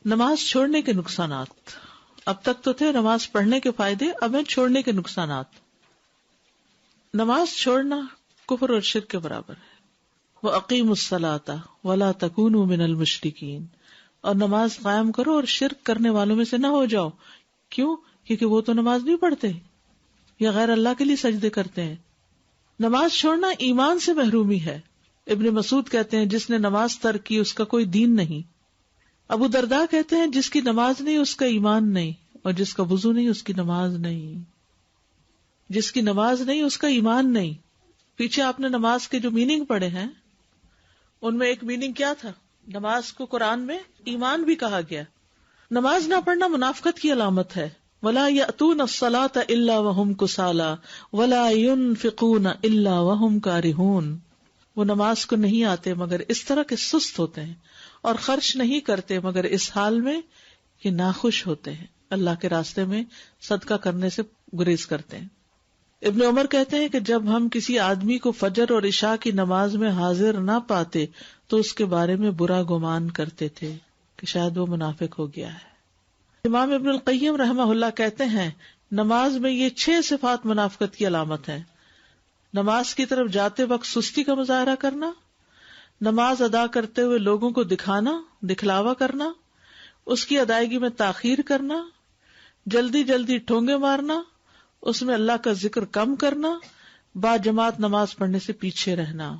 نماز چھوڑنے کے نقصانات. اب تک تو تھے نماز پڑھنے کے فائدے، اب ہیں چھوڑنے کے نقصانات. نماز چھوڑنا کفر اور شرک کے برابر ہے. وَأَقِيمُوا الصَّلَاةَ وَلَا تَكُونُوا مِنَ الْمُشْرِكِينَ، اور نماز قائم کرو اور شرک کرنے والوں میں سے نہ ہو جاؤ. کیوں؟ کیونکہ وہ تو نماز نہیں پڑھتے یا غیر اللہ کے لیے سجدے کرتے ہیں. نماز چھوڑنا ایمان سے محرومی ہے. ابن مسعود کہتے ہیں جس نے نماز ترک کی اس کا کوئی دین نہیں. ابو درداء کہتے ہیں جس کی نماز نہیں اس کا ایمان نہیں، اور جس کا وضو نہیں اس کی نماز نہیں. جس کی نماز نہیں اس کا ایمان نہیں. پیچھے آپ نے نماز کے جو میننگ پڑھے ہیں ان میں ایک میننگ کیا تھا؟ نماز کو قرآن میں ایمان بھی کہا گیا. نماز نہ پڑھنا منافقت کی علامت ہے. وَلَا يَأْتُونَ الصَّلَاةَ إِلَّا وَهُمْ كُسَالَىٰ وَلَا يُنْفِقُونَ إِلَّا وَهُمْ كَارِهُونَ. وہ نماز کو نہیں آتے مگر اس طرح کے سست ہوتے ہیں، اور خرچ نہیں کرتے مگر اس حال میں کہ ناخوش ہوتے ہیں، اللہ کے راستے میں صدقہ کرنے سے گریز کرتے ہیں. ابن عمر کہتے ہیں کہ جب ہم کسی آدمی کو فجر اور عشاء کی نماز میں حاضر نہ پاتے تو اس کے بارے میں برا گمان کرتے تھے کہ شاید وہ منافق ہو گیا ہے. امام ابن القیم رحمہ اللہ کہتے ہیں نماز میں یہ 6 صفات منافقت کی علامت ہیں. نماز کی طرف جاتے وقت سستی کا مظاہرہ کرنا، نماز ادا کرتے ہوئے لوگوں کو دکھانا، دکھلاوا کرنا، اس کی ادائیگی میں تاخیر کرنا، جلدی جلدی ٹھونگے مارنا، اس میں اللہ کا ذکر کم کرنا، با جماعت نماز پڑھنے سے پیچھے رہنا.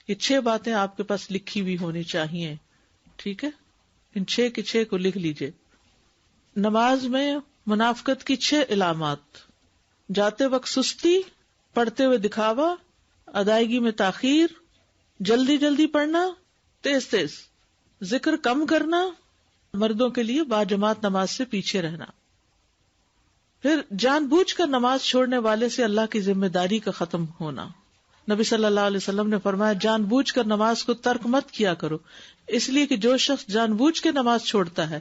یہ 6 باتیں آپ کے پاس لکھی ہوئی ہونی چاہیے. ٹھیک ہے، ان 6 کے 6 کو لکھ لیجئے. نماز میں منافقت کی 6 علامات: جاتے وقت سستی، پڑھتے ہوئے دکھاوا، ادائیگی میں تاخیر، جلدی جلدی پڑھنا، تیز تیز، ذکر کم کرنا، مردوں کے لیے با جماعت نماز سے پیچھے رہنا. پھر جان بوجھ کر نماز چھوڑنے والے سے اللہ کی ذمہ داری کا ختم ہونا. نبی صلی اللہ علیہ وسلم نے فرمایا جان بوجھ کر نماز کو ترک مت کیا کرو، اس لیے کہ جو شخص جان بوجھ کے نماز چھوڑتا ہے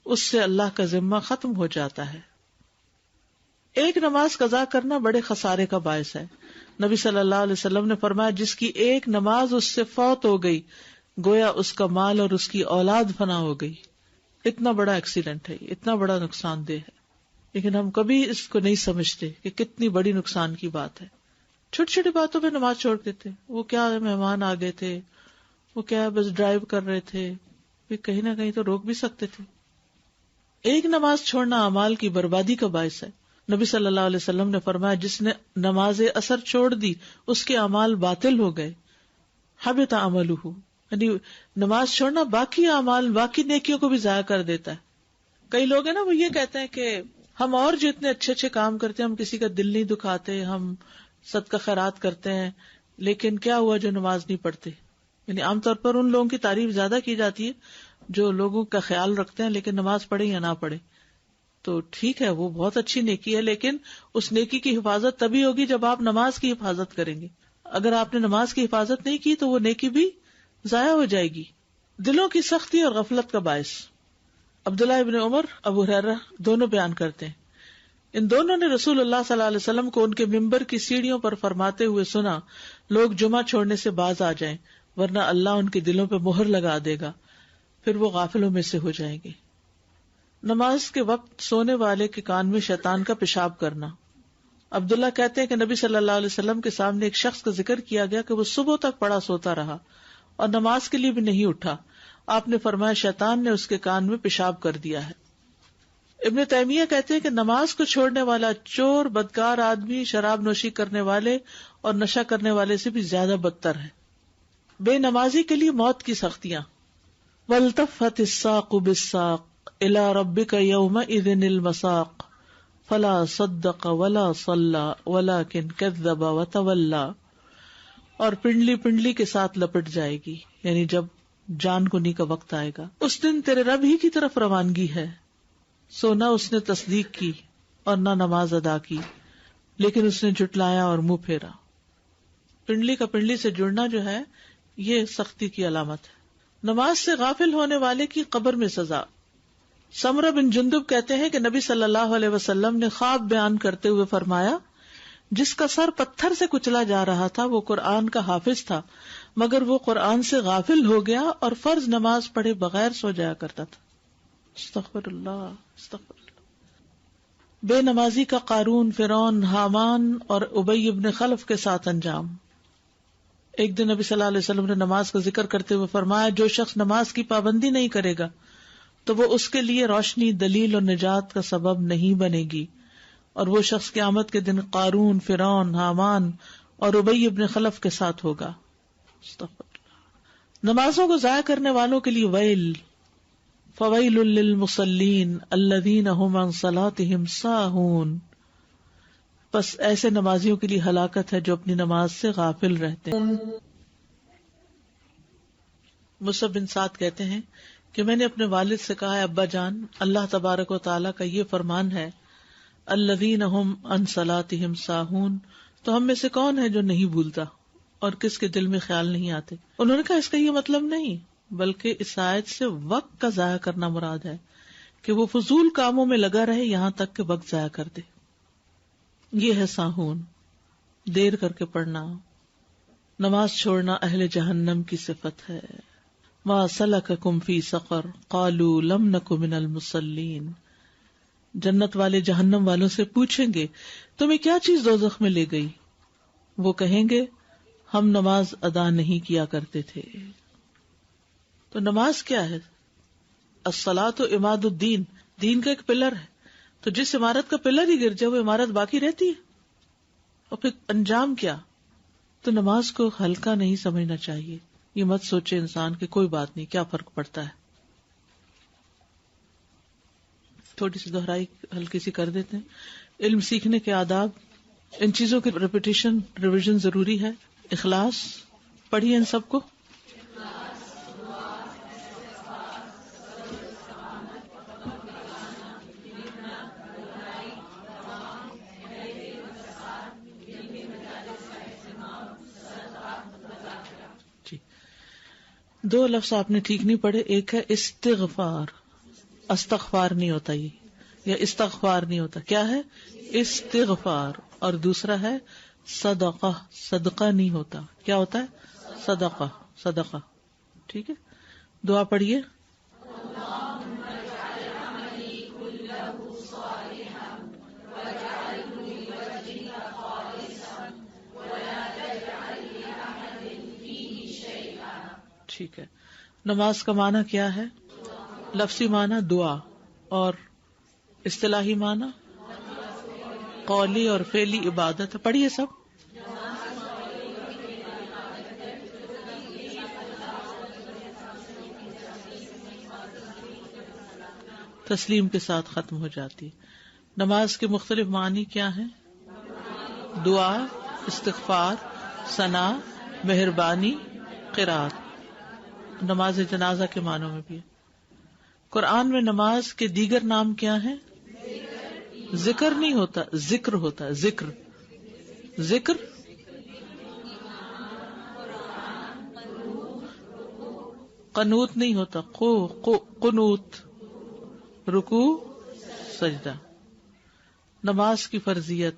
اس سے اللہ کا ذمہ ختم ہو جاتا ہے. ایک نماز قضا کرنا بڑے خسارے کا باعث ہے. نبی صلی اللہ علیہ وسلم نے فرمایا جس کی ایک نماز اس سے فوت ہو گئی گویا اس کا مال اور اس کی اولاد فنا ہو گئی. اتنا بڑا ایکسیڈنٹ ہے، اتنا بڑا نقصان دہ ہے، لیکن ہم کبھی اس کو نہیں سمجھتے کہ کتنی بڑی نقصان کی بات ہے. چھوٹی چھوٹی باتوں پہ نماز چھوڑ دیتے. وہ کیا مہمان آ گئے تھے، وہ کیا بس ڈرائیو کر رہے تھے، کہیں نہ کہیں تو روک بھی سکتے تھے. ایک نماز چھوڑنا اعمال کی بربادی کا باعث ہے. نبی صلی اللہ علیہ وسلم نے فرمایا جس نے نماز اثر چھوڑ دی اس کے اعمال باطل ہو گئے. حبط عملہ، یعنی نماز چھوڑنا باقی اعمال، باقی نیکیوں کو بھی ضائع کر دیتا ہے. کئی لوگ ہیں نا وہ یہ کہتے ہیں کہ ہم اور جو اتنے اچھے اچھے کام کرتے ہیں، ہم کسی کا دل نہیں دکھاتے، ہم صدقہ خیرات کرتے ہیں، لیکن کیا ہوا جو نماز نہیں پڑھتے. یعنی عام طور پر ان لوگوں کی تعریف زیادہ کی جاتی ہے جو لوگوں کا خیال رکھتے ہیں لیکن نماز پڑھے یا نہ پڑھے. تو ٹھیک ہے، وہ بہت اچھی نیکی ہے، لیکن اس نیکی کی حفاظت تبھی ہوگی جب آپ نماز کی حفاظت کریں گے. اگر آپ نے نماز کی حفاظت نہیں کی تو وہ نیکی بھی ضائع ہو جائے گی. دلوں کی سختی اور غفلت کا باعث. عبداللہ ابن عمر، ابو ہریرہ دونوں بیان کرتے ہیں ان دونوں نے رسول اللہ صلی اللہ علیہ وسلم کو ان کے ممبر کی سیڑھیوں پر فرماتے ہوئے سنا لوگ جمعہ چھوڑنے سے باز آ جائیں ورنہ اللہ ان کے دلوں پہ مہر لگا دے گا، پھر وہ غافلوں میں سے ہو جائیں گے. نماز کے وقت سونے والے کے کان میں شیطان کا پیشاب کرنا. عبداللہ کہتے ہیں کہ نبی صلی اللہ علیہ وسلم کے سامنے ایک شخص کا ذکر کیا گیا کہ وہ صبح تک پڑا سوتا رہا اور نماز کے لیے بھی نہیں اٹھا. آپ نے فرمایا شیطان نے اس کے کان میں پیشاب کر دیا ہے. ابن تیمیہ کہتے ہیں کہ نماز کو چھوڑنے والا چور، بدکار آدمی، شراب نوشی کرنے والے اور نشہ کرنے والے سے بھی زیادہ بدتر ہے. بے نمازی کے لیے موت کی سختیاں. والتفت الساق بالساق الى ربك يومئذ المساق فلا صدق ولا صلى ولكن كذب وتولى. اور پنڈلی پنڈلی کے ساتھ لپٹ جائے گی، یعنی جب جان کنی کا وقت آئے گا. اس دن تیرے رب ہی کی طرف روانگی ہے، سو نہ اس نے تصدیق کی اور نہ نماز ادا کی، لیکن اس نے جھٹلایا اور منہ پھیرا. پنڈلی کا پنڈلی سے جڑنا جو ہے یہ سختی کی علامت ہے. نماز سے غافل ہونے والے کی قبر میں سزا. سمرہ بن جندب کہتے ہیں کہ نبی صلی اللہ علیہ وسلم نے خواب بیان کرتے ہوئے فرمایا جس کا سر پتھر سے کچلا جا رہا تھا وہ قرآن کا حافظ تھا، مگر وہ قرآن سے غافل ہو گیا اور فرض نماز پڑھے بغیر سو جایا کرتا تھا. استغفر اللہ، استغفر اللہ۔ بے نمازی کا قارون، فرعون، حامان اور ابی ابن خلف کے ساتھ انجام۔ ایک دن نبی صلی اللہ علیہ وسلم نے نماز کا ذکر کرتے ہوئے فرمایا، جو شخص نماز کی پابندی نہیں کرے گا تو وہ اس کے لیے روشنی، دلیل اور نجات کا سبب نہیں بنے گی، اور وہ شخص قیامت کے دن قارون، فرعون، حامان اور ابی ابن خلف کے ساتھ ہوگا۔ نمازوں کو ضائع کرنے والوں کے لیے ویل، فویل للمصلین الذین هم عن صلاتهم ساہون، بس ایسے نمازیوں کے لیے ہلاکت ہے جو اپنی نماز سے غافل رہتے ہیں۔ مصعب بن سعد کہتے ہیں کہ میں نے اپنے والد سے کہا، ابا جان، اللہ تبارک و تعالیٰ کا یہ فرمان ہے، الذین هم عن صلاتهم ساہون، تو ہم میں سے کون ہے جو نہیں بھولتا اور کس کے دل میں خیال نہیں آتے؟ انہوں نے کہا اس کا یہ مطلب نہیں، بلکہ اس آیت سے وقت کا ضائع کرنا مراد ہے، کہ وہ فضول کاموں میں لگا رہے یہاں تک کہ وقت ضائع کر دے۔ یہ ہے ساہون، دیر کر کے پڑھنا، نماز چھوڑنا اہل جہنم کی صفت ہے۔ ما سلککم فی سقر قالوا لم نک من المصلین، جنت والے جہنم والوں سے پوچھیں گے تمہیں کیا چیز دوزخ میں لے گئی؟ وہ کہیں گے ہم نماز ادا نہیں کیا کرتے تھے۔ تو نماز کیا ہے؟ الصلاۃ عماد الدین، دین کا ایک پلر ہے، تو جس عمارت کا پلر ہی گر جائے وہ عمارت باقی رہتی ہے۔ اور پھر انجام کیا؟ تو نماز کو ہلکا نہیں سمجھنا چاہیے، یہ مت سوچے انسان کہ کوئی بات نہیں، کیا فرق پڑتا ہے۔ تھوڑی سی دہرائی ہلکی سی کر دیتے ہیں۔ علم سیکھنے کے آداب، ان چیزوں کی ریپیٹیشن، ریویژن ضروری ہے۔ اخلاص پڑھیے ان سب کو۔ دو لفظ آپ نے ٹھیک نہیں پڑھے، ایک ہے استغفار، استغفار نہیں ہوتا یہ، یا استغفار نہیں ہوتا، کیا ہے؟ استغفار۔ اور دوسرا ہے صدقہ، صدقہ نہیں ہوتا، کیا ہوتا ہے؟ صدقہ، صدقہ۔ ٹھیک ہے، دعا پڑھیے۔ ٹھیک ہے، نماز کا معنی کیا ہے؟ لفظی معنی دعا، اور اصطلاحی معنی قولی اور فعلی عبادت ہے۔ پڑھیے سب۔ تسلیم کے ساتھ ختم ہو جاتی۔ نماز کے مختلف معنی کیا ہیں؟ دعا، استغفار، ثنا، مہربانی، قرات۔ نماز جنازہ کے معنوں میں بھی ہے۔ قرآن میں نماز کے دیگر نام کیا ہیں؟ ذکر نہیں ہوتا، ذکر ہوتا ہے، ذکر، ذکر، قنوت نہیں ہوتا، قنوت، رکوع، سجدہ۔ نماز کی فرضیت،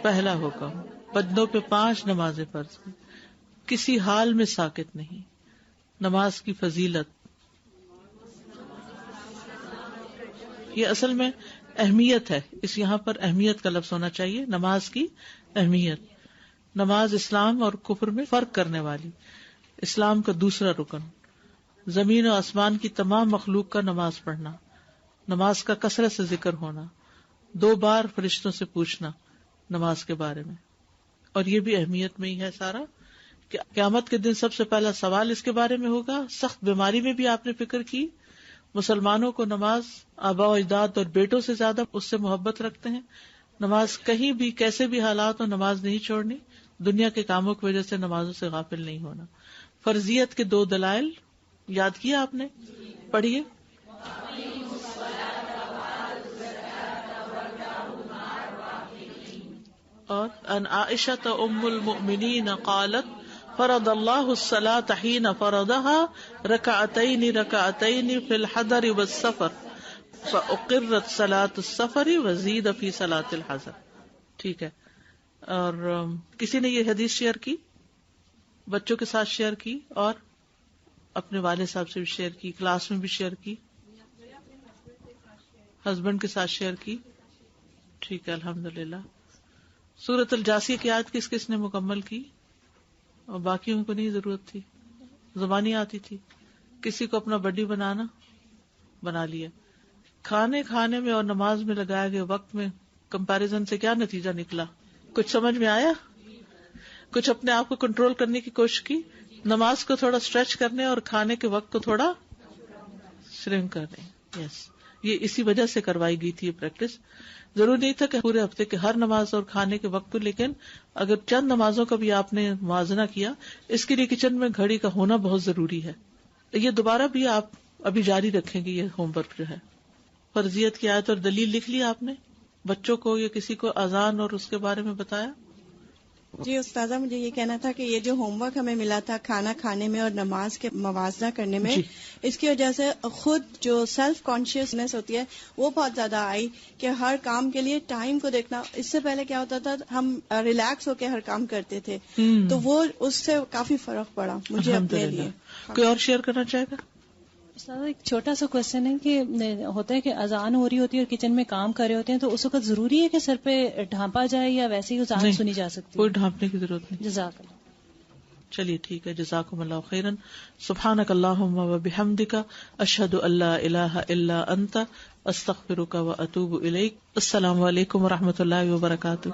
پہلا حکم، بندوں پہ 5 نمازیں فرض ہیں، کسی حال میں ساکت نہیں۔ نماز کی فضیلت، یہ اصل میں اہمیت ہے، اس یہاں پر اہمیت کا لفظ ہونا چاہیے، نماز کی اہمیت۔ نماز اسلام اور کفر میں فرق کرنے والی، اسلام کا دوسرا رکن، زمین و آسمان کی تمام مخلوق کا نماز پڑھنا، نماز کا کثرت سے ذکر ہونا، 2 بار فرشتوں سے پوچھنا نماز کے بارے میں، اور یہ بھی اہمیت میں ہی ہے سارا، کہ قیامت کے دن سب سے پہلا سوال اس کے بارے میں ہوگا۔ سخت بیماری میں بھی آپ نے فکر کی، مسلمانوں کو نماز آباء و اجداد اور بیٹوں سے زیادہ اس سے محبت رکھتے ہیں۔ نماز کہیں بھی کیسے بھی حالات ہو نماز نہیں چھوڑنی، دنیا کے کاموں کی وجہ سے نمازوں سے غافل نہیں ہونا۔ فرضیت کے 2 دلائل یاد کیا آپ نے؟ پڑھیے۔ اور ان عائشہ ام المؤمنین قالت فرض اللہ الصلاۃ حین فرضها رکعتین رکعتین فی الحضر والسفر فاقرت صلاۃ السفر وزید فی صلاۃ الحضر۔ ٹھیک ہے، اور کسی نے یہ حدیث شیئر کی، بچوں کے ساتھ شیئر کی، اور اپنے والد صاحب سے بھی شیئر کی، کلاس میں بھی شیئر کی۔ ہسبینڈ کے ساتھ شیئر کی؟ ٹھیک ہے الحمدللہ. سورۃ الجاسیہ کی آیت کس کس نے مکمل کی اور باقیوں کو نہیں ضرورت تھی؟ زبانی آتی تھی. کسی کو اپنا بڈی بنانا بنا لیا. کھانے میں اور نماز میں لگائے گئے وقت میں کمپیریزن سے کیا نتیجہ نکلا؟ کچھ سمجھ میں آیا؟ کچھ اپنے آپ کو کنٹرول کرنے کی کوشش کی؟ نماز کو تھوڑا اسٹریچ کرنے اور کھانے کے وقت کو تھوڑا شرنک کرنے. یس یہ اسی وجہ سے کروائی گئی تھی یہ پریکٹس. ضروری نہیں تھا کہ پورے ہفتے کے ہر نماز اور کھانے کے وقت کو، لیکن اگر چند نمازوں کا بھی آپ نے موازنہ کیا، اس کے لیے کچن میں گھڑی کا ہونا بہت ضروری ہے. یہ دوبارہ بھی آپ ابھی جاری رکھیں گے یہ ہوم ورک جو ہے. فرضیت کی آیت اور دلیل لکھ لی آپ نے؟ بچوں کو یا کسی کو اذان اور اس کے بارے میں بتایا؟ جی استاذہ، مجھے یہ کہنا تھا کہ یہ جو ہوم ورک ہمیں ملا تھا کھانا کھانے میں اور نماز کے موازنہ کرنے میں، اس کی وجہ سے خود جو سیلف کانشیسنیس ہوتی ہے وہ بہت زیادہ آئی کہ ہر کام کے لیے ٹائم کو دیکھنا. اس سے پہلے کیا ہوتا تھا، ہم ریلیکس ہو کے ہر کام کرتے تھے، تو وہ اس سے کافی فرق پڑا مجھے اپنے لیے. کوئی اور شیئر کرنا چاہے گا؟ ایک چھوٹا سا کوشچن ہے کہ ہوتا ہے کہ اذان ہو رہی ہوتی ہے اور کچن میں کام کر رہے ہوتے ہیں، تو اس وقت ضروری ہے کہ سر پہ ڈھانپا جائے یا ویسے ہی اذان سنی جا سکتی ہے؟ کوئی ڈھانپنے کی ضرورت نہیں. جزاک اللہ. چلیے ٹھیک ہے، جزاکم اللہ خیرا. سبحانک اللہم و بحمدک، اشہد ان لا الہ الا انت، استغفرک و اتوب الیک. السلام علیکم و رحمۃ اللہ وبرکاتہ.